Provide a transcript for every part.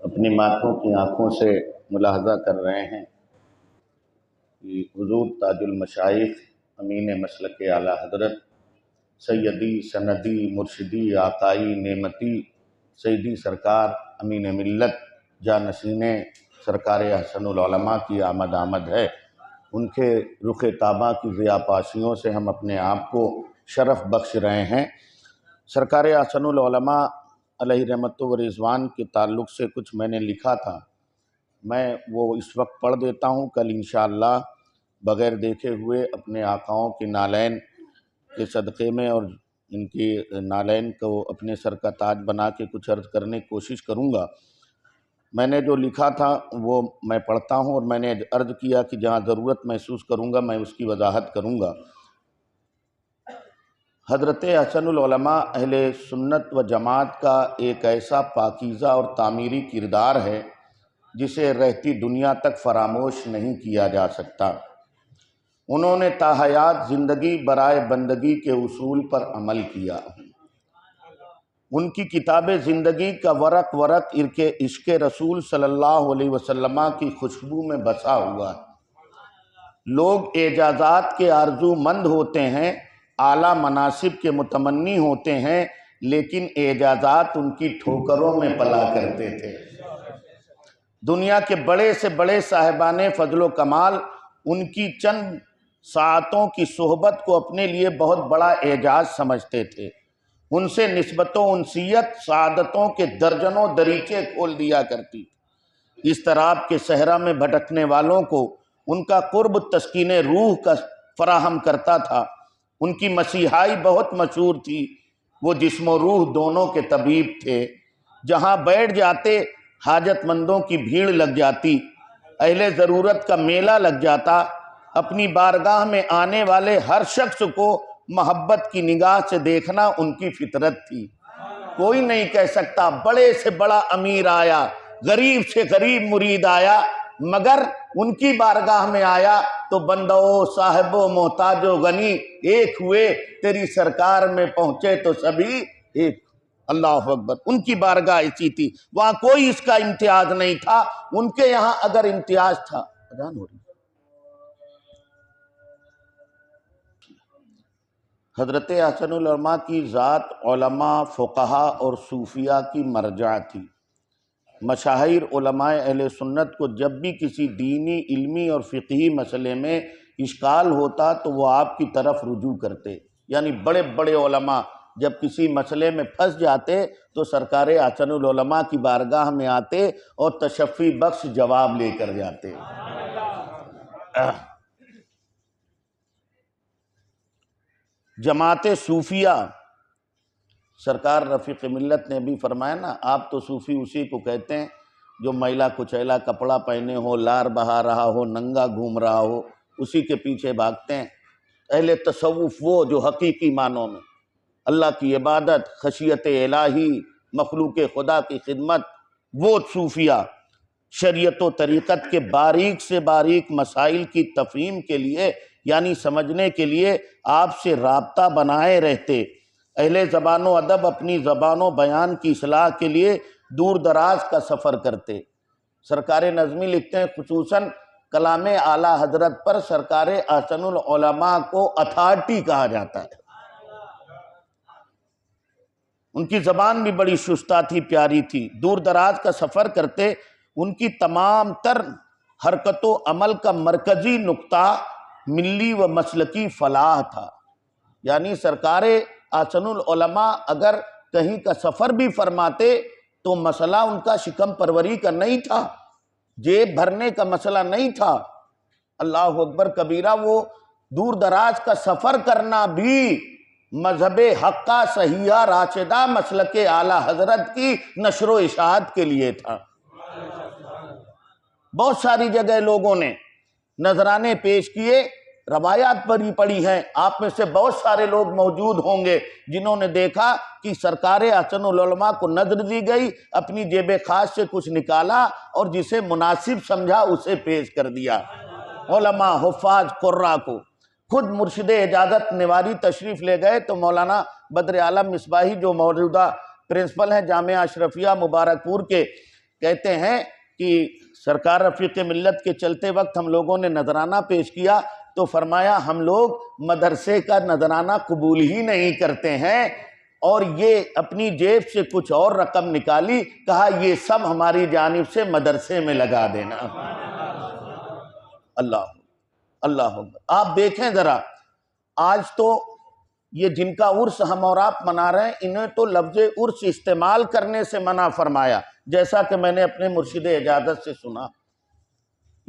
اپنی ماتھوں کی آنکھوں سے ملاحظہ کر رہے ہیں کہ حضور تاج المشائخ امین مسلک اعلیٰ حضرت سیدی سندی مرشدی آقائی نعمتی سیدی سرکار امین ملت جانشین سرکار احسن العلماء کی آمد ہے۔ ان کے رخ طابہ کی ضیاء پاشیوں سے ہم اپنے آپ کو شرف بخش رہے ہیں۔ سرکار احسن العلماء علیہ رحمت و رضوان کے تعلق سے کچھ میں نے لکھا تھا، میں وہ اس وقت پڑھ دیتا ہوں۔ کل انشاءاللہ بغیر دیکھے ہوئے اپنے آقاؤں کے نالین کے صدقے میں اور ان کی نالین کو اپنے سر کا تاج بنا کے کچھ عرض کرنے کی کوشش کروں گا۔ میں نے جو لکھا تھا وہ میں پڑھتا ہوں، اور میں نے عرض کیا کہ جہاں ضرورت محسوس کروں گا میں اس کی وضاحت کروں گا۔ حضرت احسن العلماء اہل سنت و جماعت کا ایک ایسا پاکیزہ اور تعمیری کردار ہے جسے رہتی دنیا تک فراموش نہیں کیا جا سکتا۔ انہوں نے تا حیات زندگی برائے بندگی کے اصول پر عمل کیا۔ ان کی کتاب زندگی کا ورق ورق عشق رسول صلی اللہ علیہ وسلم کی خوشبو میں بسا ہوا ہے۔ لوگ اعجازات کے آرزو مند ہوتے ہیں، اعلیٰ مناصب کے متمنی ہوتے ہیں، لیکن اعجازات ان کی ٹھوکروں میں پلا کرتے تھے۔ دنیا کے بڑے سے بڑے صاحبان فضل و کمال ان کی چند ساعتوں کی صحبت کو اپنے لیے بہت بڑا اعجاز سمجھتے تھے۔ ان سے نسبت و انسیت سعادتوں کے درجنوں دریچے کھول دیا کرتی۔ اضطراب کے صحرا میں بھٹکنے والوں کو ان کا قرب تسکین روح کا فراہم کرتا تھا۔ ان کی مسیحائی بہت مشہور تھی، وہ جسم و روح دونوں کے طبیب تھے۔ جہاں بیٹھ جاتے حاجت مندوں کی بھیڑ لگ جاتی، اہل ضرورت کا میلہ لگ جاتا۔ اپنی بارگاہ میں آنے والے ہر شخص کو محبت کی نگاہ سے دیکھنا ان کی فطرت تھی۔ کوئی نہیں کہہ سکتا بڑے سے بڑا امیر آیا، غریب سے غریب مرید آیا، مگر ان کی بارگاہ میں آیا تو بندہ و صاحب و محتاج و غنی ایک ہوئے، تیری سرکار میں پہنچے تو سبھی ایک۔ اللہ اکبر۔ ان کی بارگاہ ایسی تھی، وہاں کوئی اس کا امتیاز نہیں تھا۔ ان کے یہاں اگر امتیاز تھا، اذان ہو رہی، حضرت احسن العلماء کی ذات علماء، فقہاء اور صوفیاء کی مرجع تھی۔ مشاہیر علماء اہل سنت کو جب بھی کسی دینی، علمی اور فقہی مسئلے میں اشکال ہوتا تو وہ آپ کی طرف رجوع کرتے، یعنی بڑے بڑے علماء جب کسی مسئلے میں پھنس جاتے تو سرکار احسن العلماء کی بارگاہ میں آتے اور تشفی بخش جواب لے کر جاتے۔ جماعت صوفیہ، سرکار رفیق ملت نے بھی فرمایا نا، آپ تو صوفی اسی کو کہتے ہیں جو میلا کچیلا کپڑا پہنے ہو، لار بہا رہا ہو، ننگا گھوم رہا ہو، اسی کے پیچھے بھاگتے ہیں۔ اہل تصوف وہ جو حقیقی معنوں میں اللہ کی عبادت، خشیت الہی، مخلوق خدا کی خدمت، وہ صوفیہ شریعت و طریقت کے باریک سے باریک مسائل کی تفہیم کے لیے، یعنی سمجھنے کے لیے آپ سے رابطہ بنائے رہتے۔ اہل زبان و ادب اپنی زبان و بیان کی اصلاح کے لیے دور دراز کا سفر کرتے۔ سرکار نظمی لکھتے ہیں خصوصاً کلام اعلیٰ حضرت پر سرکار احسن العلماء کو اتھارٹی کہا جاتا ہے۔ ان کی زبان بھی بڑی شستہ تھی، پیاری تھی، دور دراز کا سفر کرتے۔ ان کی تمام تر حرکت و عمل کا مرکزی نقطہ ملی و مسلکی فلاح تھا۔ یعنی سرکار احسن العلماء اگر کہیں کا سفر بھی فرماتے تو مسئلہ ان کا شکم پروری کا نہیں تھا، جیب بھرنے کا مسئلہ نہیں تھا۔ اللہ اکبر کبیرہ۔ وہ دور دراز کا سفر کرنا بھی مذہب حقہ صحیحہ راشدہ مسلک اعلیٰ حضرت کی نشر و اشاعت کے لیے تھا۔ بہت ساری جگہ لوگوں نے نذرانے پیش کیے، روایات پڑھی ہیں، آپ میں سے بہت سارے لوگ موجود ہوں گے جنہوں نے دیکھا کہ سرکار احسن العلماء کو نذر دی گئی، اپنی جیب خاص سے کچھ نکالا اور جسے مناسب سمجھا اسے پیش کر دیا۔ علماء، حفاظ، قراء کو خود مرشد اجازت نواری تشریف لے گئے تو مولانا بدر عالم مصباحی جو موجودہ پرنسپل ہیں جامعہ اشرفیہ مبارک پور کے، کہتے ہیں کہ سرکار رفیق ملت کے چلتے وقت ہم لوگوں نے نذرانہ پیش کیا تو فرمایا ہم لوگ مدرسے کا نذرانہ قبول ہی نہیں کرتے ہیں، اور یہ اپنی جیب سے کچھ اور رقم نکالی، کہا یہ سب ہماری جانب سے مدرسے میں لگا دینا۔ اللہ آپ دیکھیں ذرا، آج تو یہ جن کا عرس ہم اور آپ منا رہے ہیں انہیں تو لفظ عرس استعمال کرنے سے منع فرمایا، جیسا کہ میں نے اپنے مرشد اجازت سے سنا۔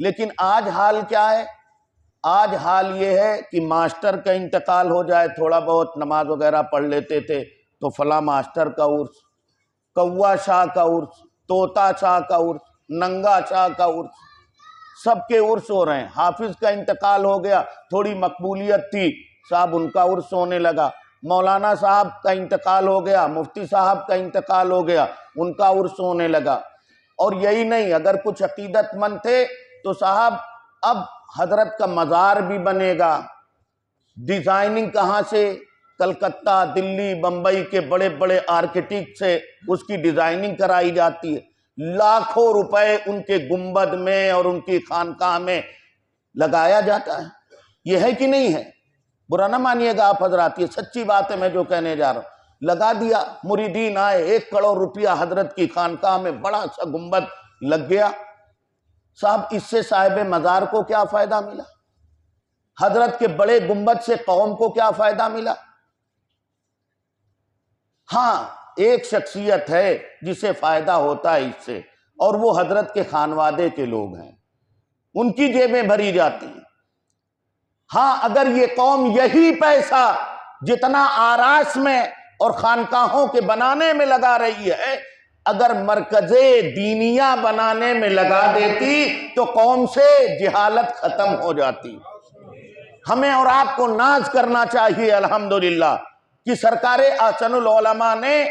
لیکن آج حال کیا ہے؟ آج حال یہ ہے کہ ماسٹر کا انتقال ہو جائے، تھوڑا بہت نماز وغیرہ پڑھ لیتے تھے تو فلاں ماسٹر کا عرس، کوا شاہ کا عرس، طوطا شاہ کا عرس، ننگا شاہ کا عرس، سب کے عرس ہو رہے ہیں۔ حافظ کا انتقال ہو گیا، تھوڑی مقبولیت تھی، صاحب ان کا عرس ہونے لگا۔ مولانا صاحب کا انتقال ہو گیا، مفتی صاحب کا انتقال ہو گیا، ان کا عرس ہونے لگا۔ اور یہی نہیں، اگر کچھ عقیدت مند تھے تو صاحب اب حضرت کا مزار بھی بنے گا۔ ڈیزائننگ کہاں سے؟ کلکتہ، دلی، بمبئی کے بڑے بڑے آرکیٹیکٹ سے اس کی ڈیزائننگ کرائی جاتی ہے، لاکھوں روپے ان کے گنبد میں اور ان کی خانقاہ میں لگایا جاتا ہے۔ یہ ہے کہ نہیں ہے؟ برا نہ مانیے گا آپ حضرات، یہ سچی بات ہے میں جو کہنے جا رہا ہوں۔ لگا دیا، مریدین آئے، 1 کروڑ روپیہ حضرت کی خانقاہ میں بڑا سا گنبد لگ گیا۔ صاحب اس سے صاحب مزار کو کیا فائدہ ملا؟ حضرت کے بڑے گنبد سے قوم کو کیا فائدہ ملا؟ ہاں ایک شخصیت ہے جسے فائدہ ہوتا ہے اس سے، اور وہ حضرت کے خانوادے کے لوگ ہیں، ان کی جیبیں بھری جاتی ہیں۔ ہاں اگر یہ قوم یہی پیسہ جتنا آراس میں اور خانقاہوں کے بنانے میں لگا رہی ہے، اگر مرکز دینیہ بنانے میں لگا دیتی تو قوم سے جہالت ختم ہو جاتی۔ ہمیں اور آپ کو ناز کرنا چاہیے الحمدللہ کہ سرکار احسن العلماء نے،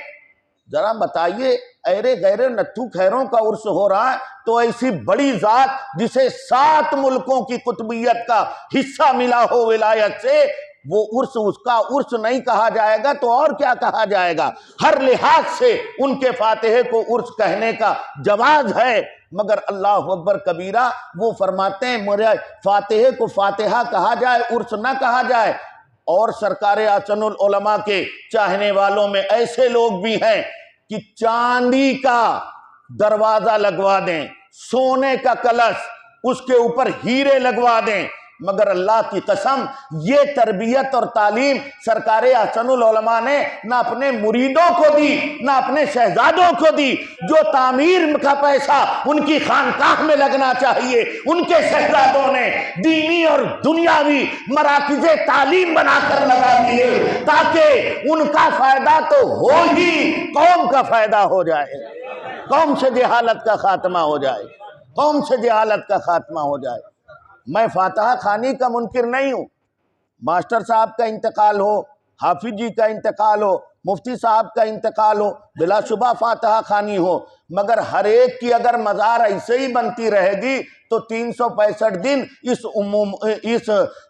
ذرا بتائیے ایرے غیرے نتھو خیروں کا عرس ہو رہا ہے تو ایسی بڑی ذات جسے 7 ملکوں کی قطبیت کا حصہ ملا ہو ولایت سے، وہ عرس اس کا عرس نہیں کہا جائے گا تو اور کیا کہا جائے گا؟ ہر لحاظ سے ان کے فاتحے کو عرس کہنے کا جواز ہے، مگر اللہ اکبر کبیرہ وہ فرماتے ہیں میرے فاتحے کو فاتحہ کہا جائے، عرس نہ کہا جائے۔ اور سرکار احسن العلماء کے چاہنے والوں میں ایسے لوگ بھی ہیں کہ چاندی کا دروازہ لگوا دیں، سونے کا کلش، اس کے اوپر ہیرے لگوا دیں، مگر اللہ کی قسم یہ تربیت اور تعلیم سرکار احسن العلماء نے نہ اپنے مریدوں کو دی نہ اپنے شہزادوں کو دی۔ جو تعمیر کا پیسہ ان کی خانقاہ میں لگنا چاہیے ان کے شہزادوں نے دینی اور دنیاوی مراکز تعلیم بنا کر لگا دیے، تاکہ ان کا فائدہ تو ہو ہی، قوم کا فائدہ ہو جائے، قوم سے جہالت کا خاتمہ ہو جائے، قوم سے جہالت کا خاتمہ ہو جائے۔ میں فاتحہ خوانی کا منکر نہیں ہوں، ماسٹر صاحب کا انتقال ہو، حافظ جی کا انتقال ہو، مفتی صاحب کا انتقال ہو، بلا شبہ فاتحہ خوانی ہو، مگر ہر ایک کی اگر مزار ایسے ہی بنتی رہے گی تو 365 دن اس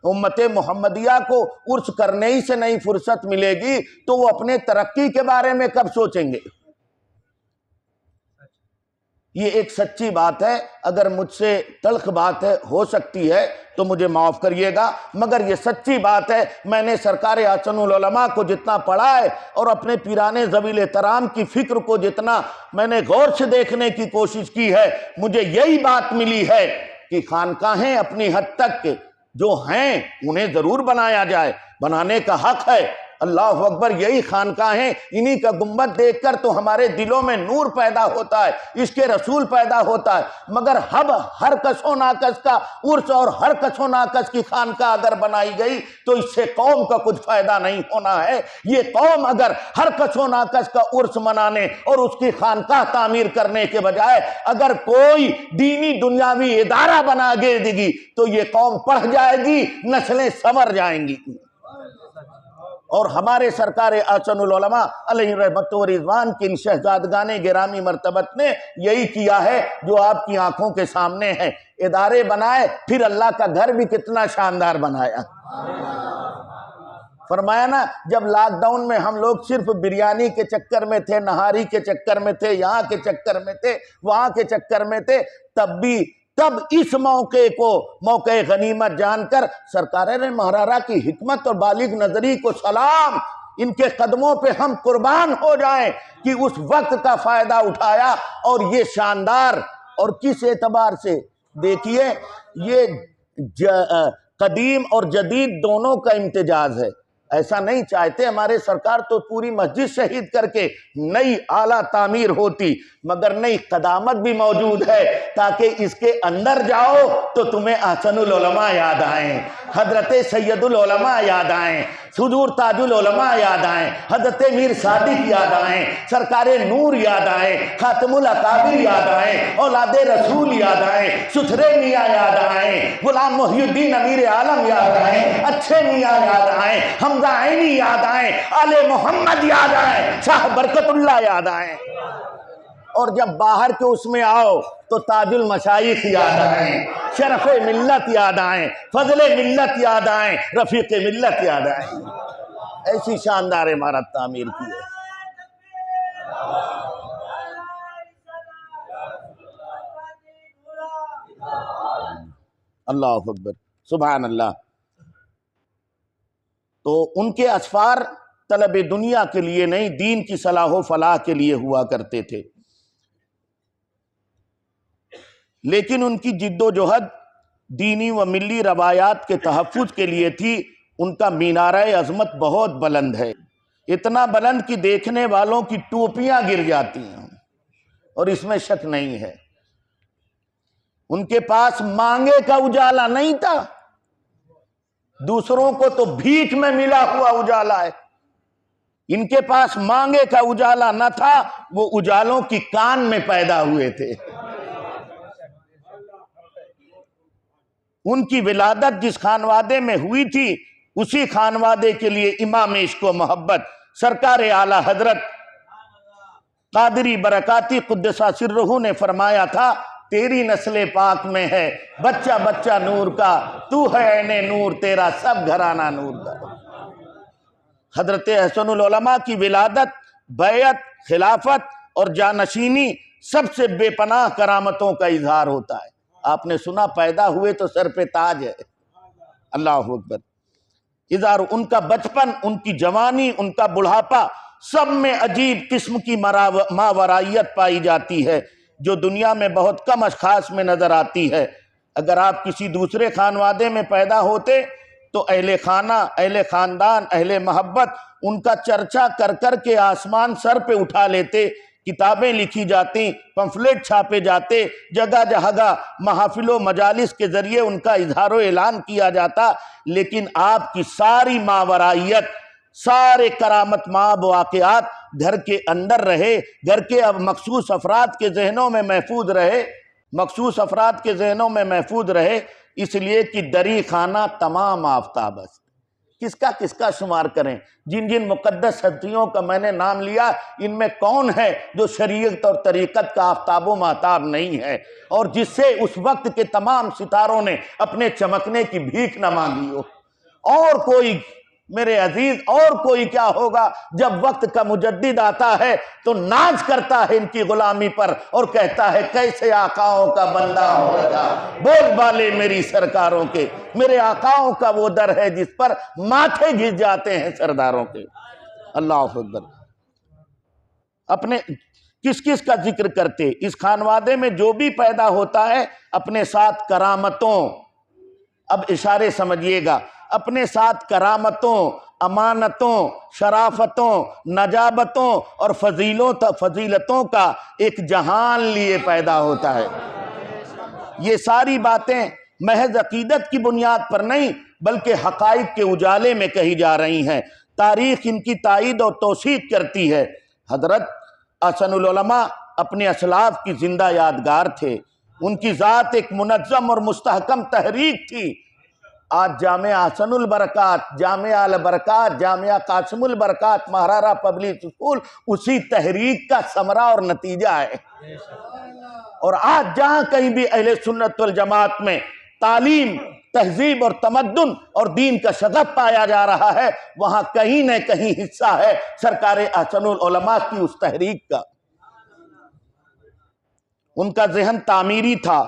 امت محمدیہ کو عرس کرنے ہی سے نہیں فرصت ملے گی تو وہ اپنے ترقی کے بارے میں کب سوچیں گے؟ یہ ایک سچی بات ہے، اگر مجھ سے تلخ بات ہے ہو سکتی ہے تو مجھے معاف کریے گا، مگر یہ سچی بات ہے۔ میں نے سرکار احسن العلماء کو جتنا پڑھا ہے اور اپنے پیرانے ذویل احترام کی فکر کو جتنا میں نے غور سے دیکھنے کی کوشش کی ہے، مجھے یہی بات ملی ہے کہ خانقاہیں اپنی حد تک جو ہیں انہیں ضرور بنایا جائے، بنانے کا حق ہے۔ اللہ اکبر، یہی خانقاہیں، انہی کا گنبد دیکھ کر تو ہمارے دلوں میں نور پیدا ہوتا ہے، عشق رسول پیدا ہوتا ہے، مگر ہر کس و ناکس کا عرس اور ہر کس و ناکس کی خانقاہ اگر بنائی گئی تو اس سے قوم کا کچھ فائدہ نہیں ہونا ہے۔ یہ قوم اگر ہر کس و ناکس کا عرس منانے اور اس کی خانقاہ تعمیر کرنے کے بجائے اگر کوئی دینی دنیاوی ادارہ بنا دے گی تو یہ قوم پڑھ جائے گی، نسلیں سنور جائیں گی۔ اور ہمارے سرکار احسن العلماء علیہ رحمت و رضوان کی ان شہزادگان گرامی مرتبت نے یہی کیا ہے جو آپ کی آنکھوں کے سامنے ہے، ادارے بنائے، پھر اللہ کا گھر بھی کتنا شاندار بنایا۔ فرمایا نا جب لاک ڈاؤن میں ہم لوگ صرف بریانی کے چکر میں تھے، نہاری کے چکر میں تھے، یہاں کے چکر میں تھے، وہاں کے چکر میں تھے، تب اس موقع کو موقع غنیمت جان کر سرکار نے مہرارا کی حکمت اور بالغ نظری کو سلام، ان کے قدموں پہ ہم قربان ہو جائیں کہ اس وقت کا فائدہ اٹھایا۔ اور یہ شاندار، اور کس اعتبار سے دیکھیے، یہ قدیم اور جدید دونوں کا امتزاج ہے۔ ایسا نہیں چاہتے ہمارے سرکار تو پوری مسجد شہید کر کے نئی اعلیٰ تعمیر ہوتی، مگر نئی قدامت بھی موجود ہے تاکہ اس کے اندر جاؤ تو تمہیں احسن العلماء یاد آئیں، حضرت سید العلماء یاد آئیں، حضور تاج العلماء یاد آئیں، حضرت میر صادق یاد آئیں، سرکار نور یاد آئیں، خاتم الاکابر یاد آئیں، اولاد رسول یاد آئیں، ستھرے میاں یاد آئیں، غلام محی الدین امیر عالم یاد آئیں، اچھے میاں یاد آئیں، حمزہ عینی یاد آئیں، آل محمد یاد آئیں، شاہ برکت اللہ یاد آئیں۔ اور جب باہر کے اس میں آؤ تو تاج المشائخ یاد آئیں، شرف ملت یاد آئیں، فضل ملت یاد آئیں، رفیق ملت یاد آئیں۔ ایسی شاندار عمارت تعمیر کی ہے۔ اللہ اکبر، سبحان اللہ۔ تو ان کے اسفار طلب دنیا کے لیے نہیں، دین کی صلاح و فلاح کے لیے ہوا کرتے تھے، لیکن ان کی جد و جہد دینی و ملی روایات کے تحفظ کے لیے تھی۔ ان کا مینارہ عظمت بہت بلند ہے، اتنا بلند کہ دیکھنے والوں کی ٹوپیاں گر جاتی ہیں، اور اس میں شک نہیں ہے۔ ان کے پاس مانگے کا اجالا نہیں تھا، دوسروں کو تو بھیک میں ملا ہوا اجالا ہے، ان کے پاس مانگے کا اجالا نہ تھا، وہ اجالوں کی کان میں پیدا ہوئے تھے۔ ان کی ولادت جس خانوادے میں ہوئی تھی، اسی خانوادے کے لیے امام عشق و محبت سرکار اعلیٰ حضرت قادری برکاتی قدسہ سرہ نے فرمایا تھا، تیری نسل پاک میں ہے بچہ بچہ نور کا، تو ہے عین نور تیرا سب گھرانہ نور کا۔ حضرت احسن العلماء کی ولادت، بیعت، خلافت اور جانشینی سب سے بے پناہ کرامتوں کا اظہار ہوتا ہے۔ آپ نے سنا پیدا ہوئے تو سر پہ تاج ہے، اللہ اکبر۔ اظہار ان کا بچپن، ان کی جوانی، ان کا بڑھاپا، سب میں عجیب قسم کی ماورائیت پائی جاتی ہے جو دنیا میں بہت کم اشخاص میں نظر آتی ہے۔ اگر آپ کسی دوسرے خانوادے میں پیدا ہوتے تو اہل خانہ، اہل خاندان، اہل محبت ان کا چرچا کر کر کے آسمان سر پہ اٹھا لیتے، کتابیں لکھی جاتی، پمفلیٹ چھاپے جاتے، جگہ جگہ محافل و مجالس کے ذریعے ان کا اظہار و اعلان کیا جاتا، لیکن آپ کی ساری ماورائیت، سارے کرامت مآب واقعات گھر کے اندر رہے، گھر کے اب مخصوص افراد کے ذہنوں میں محفوظ رہے، مخصوص افراد کے ذہنوں میں محفوظ رہے، اس لیے کہ دری خانہ تمام آفتاب است۔ کس کا شمار کریں؟ جن جن مقدس ہستیوں کا میں نے نام لیا، ان میں کون ہے جو شریعت اور طریقت کا آفتاب و مہتاب نہیں ہے، اور جس سے اس وقت کے تمام ستاروں نے اپنے چمکنے کی بھیک نہ مانگی ہو؟ اور کوئی میرے عزیز، اور کوئی کیا ہوگا؟ جب وقت کا مجدد آتا ہے تو ناز کرتا ہے ان کی غلامی پر اور کہتا ہے کیسے آقاؤں کا بندہ ہو رہا، بول بالے میری سرکاروں کے، میرے آقاؤں کا وہ در ہے جس پر ماتھے گھس جاتے ہیں سرداروں کے۔ اللہ اکبر۔ اپنے کس کا ذکر کرتے؟ اس خانوادے میں جو بھی پیدا ہوتا ہے اپنے ساتھ کرامتوں، اب اشارے سمجھیے گا، اپنے ساتھ کرامتوں، امانتوں، شرافتوں، نجابتوں اور فضیلتوں کا ایک جہان لیے پیدا ہوتا ہے۔ یہ ساری باتیں محض عقیدت کی بنیاد پر نہیں بلکہ حقائق کے اجالے میں کہی جا رہی ہیں۔ تاریخ ان کی تائید اور توثیق کرتی ہے۔ حضرت احسن العلماء اپنے اسلاف کی زندہ یادگار تھے، ان کی ذات ایک منظم اور مستحکم تحریک تھی۔ آج جامعہ احسن البرکات، جامعہ البرکات، جامعہ Qasim Albarkaat, Miyahara public school اسی تحریک کا ثمرہ اور نتیجہ ہے۔ اور آج جہاں کہیں بھی اہل سنت والجماعت میں تعلیم تہذیب اور تمدن اور دین کا شغف پایا جا رہا ہے، وہاں کہیں نہ کہیں حصہ ہے سرکار احسن العلماء کی اس تحریک کا۔ ان کا ذہن تعمیری تھا،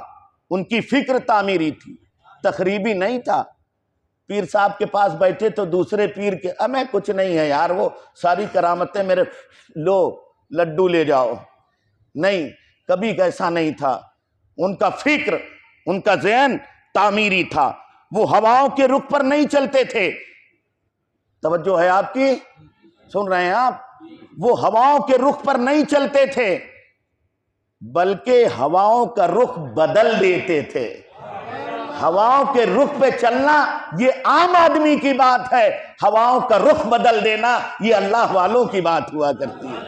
ان کی فکر تعمیری تھی، تخریبی نہیں تھا۔ پیر صاحب کے پاس بیٹھے تو دوسرے پیر کے ہمیں کچھ نہیں ہے یار، وہ ساری کرامتیں میرے لو لڈو لے جاؤ، نہیں، کبھی ایسا نہیں تھا۔ ان کا فکر، ان کا ذہن تعمیری تھا، وہ ہواؤں کے رخ پر نہیں چلتے تھے۔ توجہ ہے آپ کی؟ سن رہے ہیں آپ؟ وہ ہواؤں کے رخ پر نہیں چلتے تھے بلکہ ہواؤں کا رخ بدل دیتے تھے۔ ہواؤں کے رخ پہ چلنا یہ عام آدمی کی بات ہے، ہواؤں کا رخ بدل دینا یہ اللہ والوں کی بات ہوا کرتی ہے۔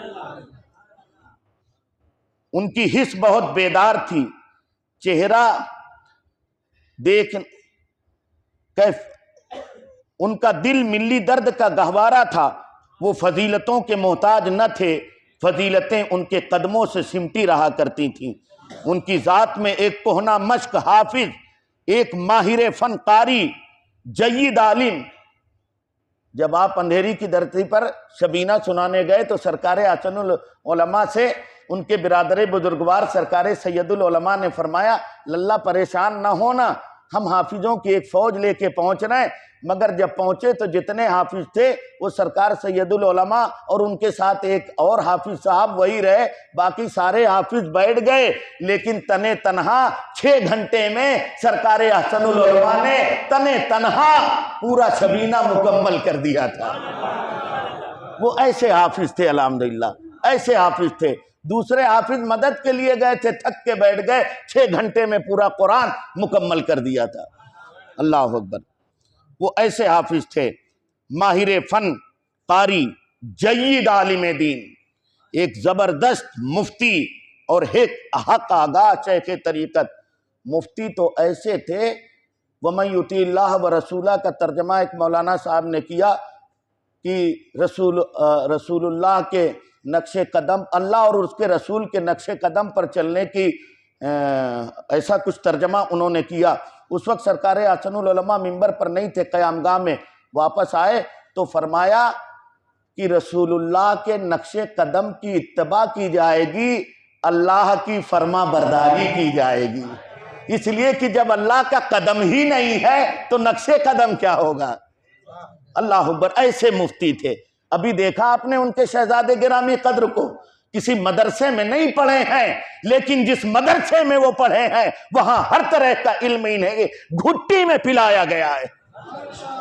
ان کی حس بہت بیدار تھی، چہرہ دیکھ ان کا دل ملی درد کا گہوارہ تھا۔ وہ فضیلتوں کے محتاج نہ تھے، فضیلتیں ان کے قدموں سے سمٹی رہا کرتی تھیں۔ ان کی ذات میں ایک کہنہ مشق حافظ، ایک ماہر فن قاری، جید عالم۔ جب آپ اندھیری کی دھرتی پر شبینہ سنانے گئے تو سرکار احسن العلماء سے ان کے برادر بزرگوار سرکار سید العلماء نے فرمایا، للہ پریشان نہ ہونا، ہم حافظوں کی ایک فوج لے کے پہنچ رہے ہیں۔ مگر جب پہنچے تو جتنے حافظ تھے وہ سرکار سید العلماء اور ان کے ساتھ ایک اور حافظ صاحب وہی رہے، باقی سارے حافظ بیٹھ گئے۔ لیکن تنے تنہا 6 گھنٹے میں سرکار احسن العلماء نے تنے تنہا پورا شبینہ مکمل کر دیا تھا۔ وہ ایسے حافظ تھے، الحمدللہ ایسے حافظ تھے۔ دوسرے حافظ مدد کے لیے گئے تھے، تھک کے بیٹھ گئے، 6 گھنٹے میں پورا قرآن مکمل کر دیا تھا۔ اللہ اکبر۔ وہ ایسے حافظ تھے، ماہر فن قاری، جید عالم دین، ایک زبردست مفتی اور ایک حق آگاہ شیخ طریقت۔ مفتی تو ایسے تھے، وَمَن يُطِعِ اللَّهَ وَرَسُولَهُ کا ترجمہ ایک مولانا صاحب نے کیا کہ رسول اللہ کے نقش قدم، اللہ اور اس کے رسول کے نقش قدم پر چلنے کی ایسا کچھ ترجمہ انہوں نے کیا۔ اس وقت سرکار احسن العلماء ممبر پر نہیں تھے، قیام گاہ میں واپس آئے تو فرمایا کہ رسول اللہ کے نقش قدم کی اتباع کی جائے گی، اللہ کی فرما برداری کی جائے گی۔ اس لیے کہ جب اللہ کا قدم ہی نہیں ہے تو نقش قدم کیا ہوگا؟ اللہ اکبر۔ ایسے مفتی تھے۔ ابھی دیکھا آپ نے ان کے شہزادے گرامی قدر کو، کسی مدرسے میں نہیں پڑھے ہیں، لیکن جس مدرسے میں وہ پڑھے ہیں وہاں ہر طرح کا علم انہیں گھٹی میں پلایا گیا ہے۔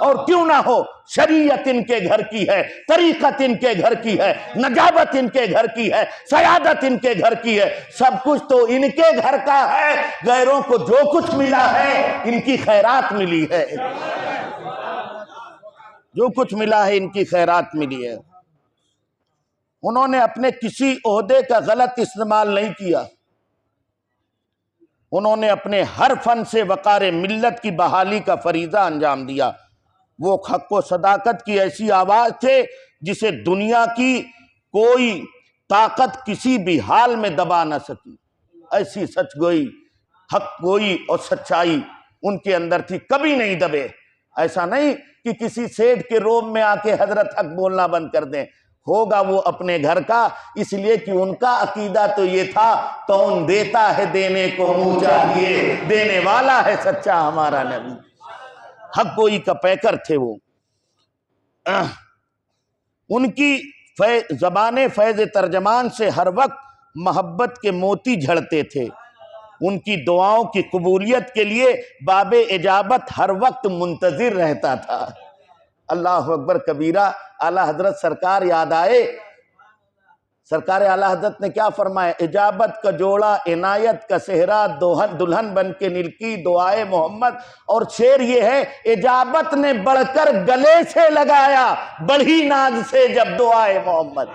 اور کیوں نہ ہو، شریعت ان کے گھر کی ہے، طریقت ان کے گھر کی ہے، نجابت ان کے گھر کی ہے، سیادت ان کے گھر کی ہے، سب کچھ تو ان کے گھر کا ہے۔ غیروں کو جو کچھ ملا ہے ان کی خیرات ملی ہے، جو کچھ ملا ہے ان کی خیرات ملی ہے۔ انہوں نے اپنے کسی عہدے کا غلط استعمال نہیں کیا، انہوں نے اپنے ہر فن سے وقار ملت کی بحالی کا فریضہ انجام دیا۔ وہ حق و صداقت کی ایسی آواز تھے جسے دنیا کی کوئی طاقت کسی بھی حال میں دبا نہ سکی۔ ایسی سچ گوئی، حق گوئی اور سچائی ان کے اندر تھی، کبھی نہیں دبے۔ ایسا نہیں کہ کسی سیٹھ کے روم میں آ کے حضرت حق بولنا بند کر دیں، ہوگا وہ اپنے گھر کا، اس لیے کہ ان کا عقیدہ تو یہ تھا، کون دیتا ہے دینے کو منہ چاہیے، دینے والا ہے سچا ہمارا نبی۔ حق گوئی کا پیکر تھے وہ۔ ان کی زبان فیض ترجمان سے ہر وقت محبت کے موتی جھڑتے تھے۔ ان کی دعاؤں کی قبولیت کے لیے باب اجابت ہر وقت منتظر رہتا تھا۔ اللہ اکبر کبیرہ۔ اعلیٰ حضرت سرکار یاد آئے، سرکار اعلیٰ حضرت نے کیا فرمایا؟ اجابت کا جوڑا عنایت کا صحرا، دلہن بن کے نلکی دعائے محمد۔ اور شعر یہ ہے، اجابت نے بڑھ کر گلے سے لگایا، بڑھی ناز سے جب دعائے محمد۔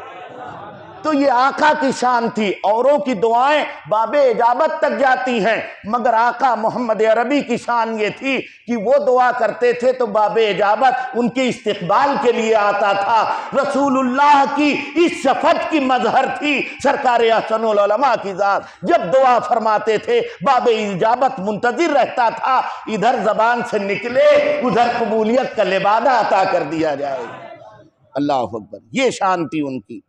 تو یہ آقا کی شان تھی. اوروں کی دعائیں باب اجابت تک جاتی ہیں مگر آقا محمد عربی کی شان یہ تھی کہ وہ دعا کرتے تھے تو باب اجابت ان کے استقبال کے لیے آتا تھا. رسول اللہ کی اس شفقت کی مظہر تھی سرکار احسن العلماء کی ذات. جب دعا فرماتے تھے باب اجابت منتظر رہتا تھا، ادھر زبان سے نکلے ادھر قبولیت کا لبادہ عطا کر دیا جائے. اللہ اکبر. یہ شان تھی ان کی.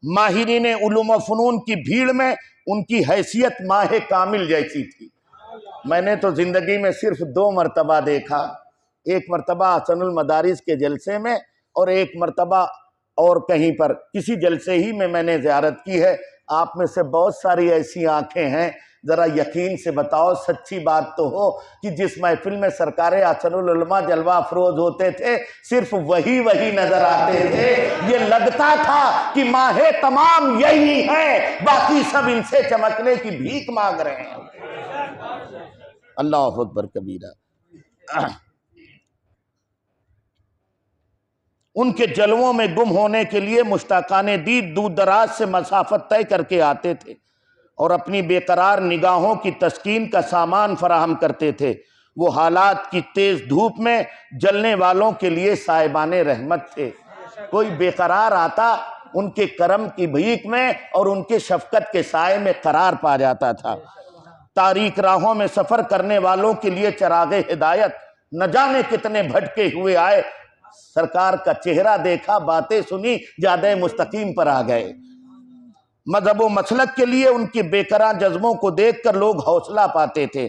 ماہرین علوم و فنون کی بھیڑ میں ان کی حیثیت ماہ کامل جیسی تھی. میں نے تو زندگی میں صرف 2 مرتبہ دیکھا، ایک مرتبہ حسن المدارس کے جلسے میں اور ایک مرتبہ اور کہیں پر کسی جلسے ہی میں نے زیارت کی ہے. آپ میں سے بہت ساری ایسی آنکھیں ہیں، ذرا یقین سے بتاؤ سچی بات تو ہو کہ جس محفل میں سرکار احسن العلماء جلوہ افروز ہوتے تھے صرف وہی نظر آتے تھے. یہ لگتا تھا کہ ماہ تمام یہی ہے، باقی سب ان سے چمکنے کی بھیک مانگ رہے ہیں. اللہ اکبر کبیرہ. ان کے جلووں میں گم ہونے کے لیے مشتاقان دید دور دراز سے مسافت طے کر کے آتے تھے اور اپنی بے قرار نگاہوں کی تسکین کا سامان فراہم کرتے تھے. وہ حالات کی تیز دھوپ میں جلنے والوں کے لیے صاحبان رحمت تھے. کوئی بے قرار آتا ان کے کرم کی بھیک میں اور ان کے شفقت کے سائے میں قرار پا جاتا تھا. تاریک راہوں میں سفر کرنے والوں کے لیے چراغ ہدایت. نہ جانے کتنے بھٹکے ہوئے آئے، سرکار کا چہرہ دیکھا، باتیں سنی، جادہ مستقیم پر آ گئے. مذہب و مسلک کے لیے ان کے بے قرار جذبوں کو دیکھ کر لوگ حوصلہ پاتے تھے.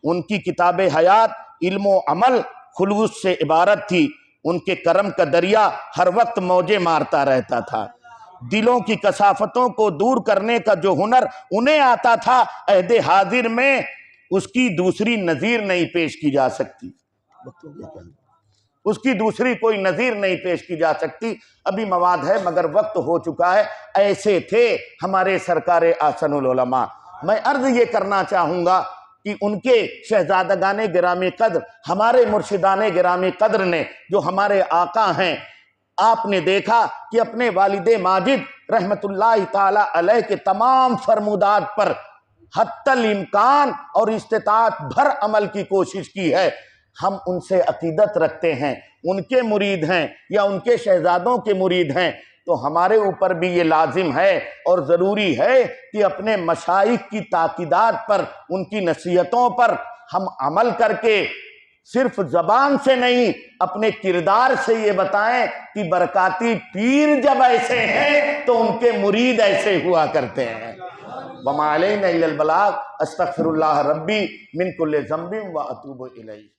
ان کی کتاب حیات علم و عمل خلوص سے عبارت تھی. ان کے کرم کا دریا ہر وقت موجیں مارتا رہتا تھا. دلوں کی کثافتوں کو دور کرنے کا جو ہنر انہیں آتا تھا عہد حاضر میں اس کی دوسری نظیر نہیں پیش کی جا سکتی. اس کی دوسری کوئی نظیر نہیں پیش کی جا سکتی. ابھی مواد ہے مگر وقت ہو چکا ہے. ایسے تھے ہمارے سرکار احسن العلماء. میں عرض یہ کرنا چاہوں گا کہ ان کے شہزادگان گرامی قدر، ہمارے مرشدان گرامی قدر نے جو ہمارے آقا ہیں، آپ نے دیکھا کہ اپنے والد ماجد رحمت اللہ تعالی علیہ کے تمام فرمودات پر حتی الامکان اور استطاعت بھر عمل کی کوشش کی ہے. ہم ان سے عقیدت رکھتے ہیں، ان کے مرید ہیں یا ان کے شہزادوں کے مرید ہیں، تو ہمارے اوپر بھی یہ لازم ہے اور ضروری ہے کہ اپنے مشائخ کی تاکیدات پر، ان کی نصیحتوں پر ہم عمل کر کے صرف زبان سے نہیں اپنے کردار سے یہ بتائیں کہ برکاتی پیر جب ایسے ہیں تو ان کے مرید ایسے ہوا کرتے ہیں. وما علینا الا البلاغ. استغفر اللہ ربی من کل ذنب واتوب الیہ.